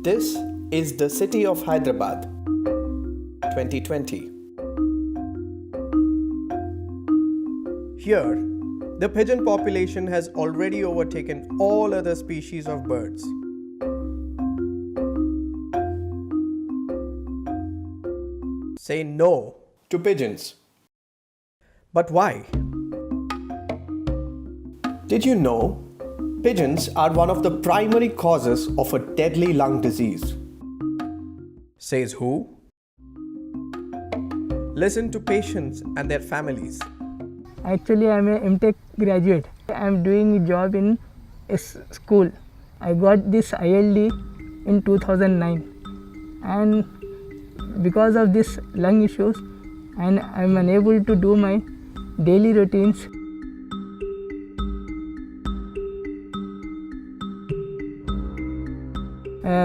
This is the city of Hyderabad, 2020. Here, the pigeon population has already overtaken all other species of birds. Say no to pigeons. But why? Did you know pigeons are one of the primary causes of a deadly lung disease? Says who? Listen to patients and their families. Actually, I am a MTech graduate. I am doing a job in a school. I got this ILD in 2009, and because of this lung issues, and I am unable to do my daily routines.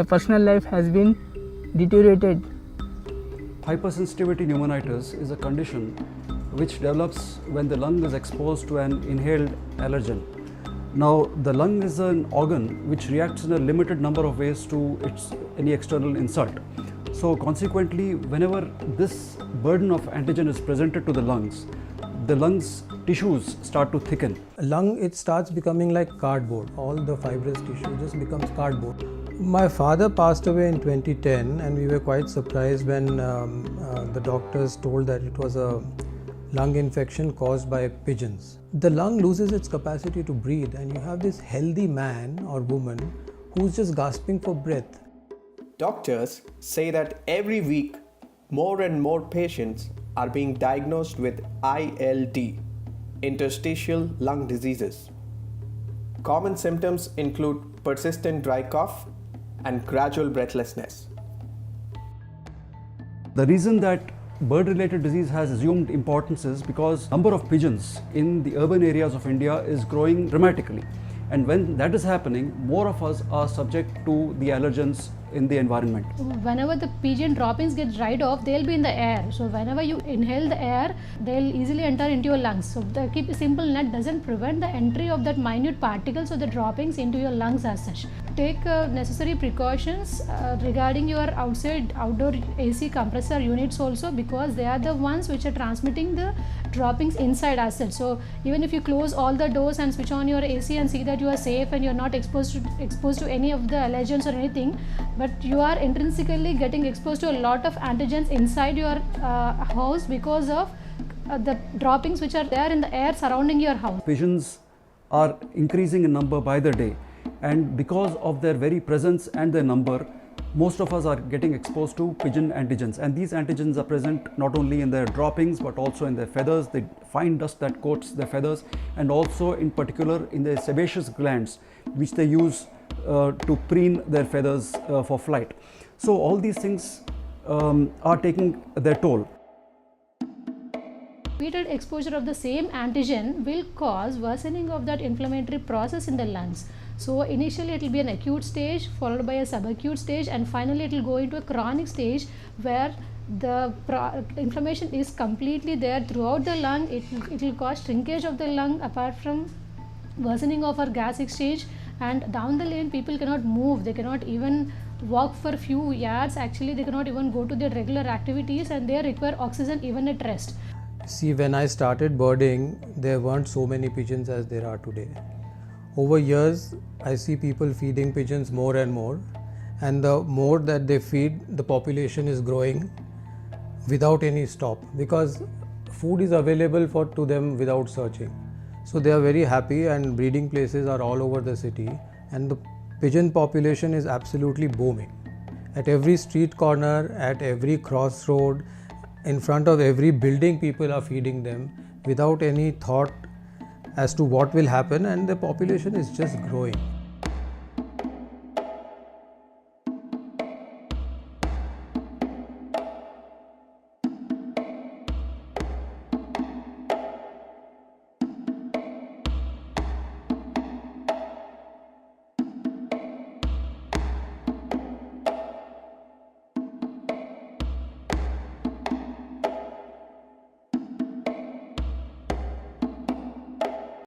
Personal life has been deteriorated. Hypersensitivity pneumonitis is a condition which develops when the lung is exposed to an inhaled allergen. Now, the lung is an organ which reacts in a limited number of ways to any external insult. So consequently, whenever this burden of antigen is presented to the lungs tissues start to thicken. Lung, it starts becoming like cardboard. All the fibrous tissue just becomes cardboard. My father passed away in 2010, and we were quite surprised when the doctors told that it was a lung infection caused by pigeons. The lung loses its capacity to breathe, and you have this healthy man or woman who's just gasping for breath. Doctors say that every week, more and more patients are being diagnosed with ILD, interstitial lung diseases. Common symptoms include persistent dry cough and gradual breathlessness. The reason that bird-related disease has assumed importance is because number of pigeons in the urban areas of India is growing dramatically. And when that is happening, more of us are subject to the allergens in the environment. Whenever the pigeon droppings get dried off, they'll be in the air. So whenever you inhale the air, they'll easily enter into your lungs. So the keep a simple net doesn't prevent the entry of that minute particles or the droppings into your lungs as such. Take necessary precautions regarding your outdoor AC compressor units also, because they are the ones which are transmitting the droppings inside as such. So even if you close all the doors and switch on your AC and see that you are safe and you're not exposed to any of the allergens or anything, but you are intrinsically getting exposed to a lot of antigens inside your house because of the droppings which are there in the air surrounding your house. Pigeons are increasing in number by the day, and because of their very presence and their number, most of us are getting exposed to pigeon antigens, and these antigens are present not only in their droppings but also in their feathers, the fine dust that coats their feathers, and also in particular in their sebaceous glands which they use to preen their feathers for flight. So all these things are taking their toll. Repeated exposure of the same antigen will cause worsening of that inflammatory process in the lungs. So initially it will be an acute stage, followed by a subacute stage, and finally it will go into a chronic stage where the inflammation is completely there throughout the lung. It will cause shrinkage of the lung, apart from worsening of our gas exchange, and down the lane people cannot move, they cannot even walk for few yards. Actually they cannot even go to their regular activities, and they require oxygen even at rest. See, when I started birding, there weren't so many pigeons as there are today. Over years, I see people feeding pigeons more and more, and the more that they feed, the population is growing without any stop, because food is available to them without searching. So they are very happy, and breeding places are all over the city, and the pigeon population is absolutely booming. At every street corner, at every crossroad, in front of every building, people are feeding them without any thought as to what will happen, and the population is just growing.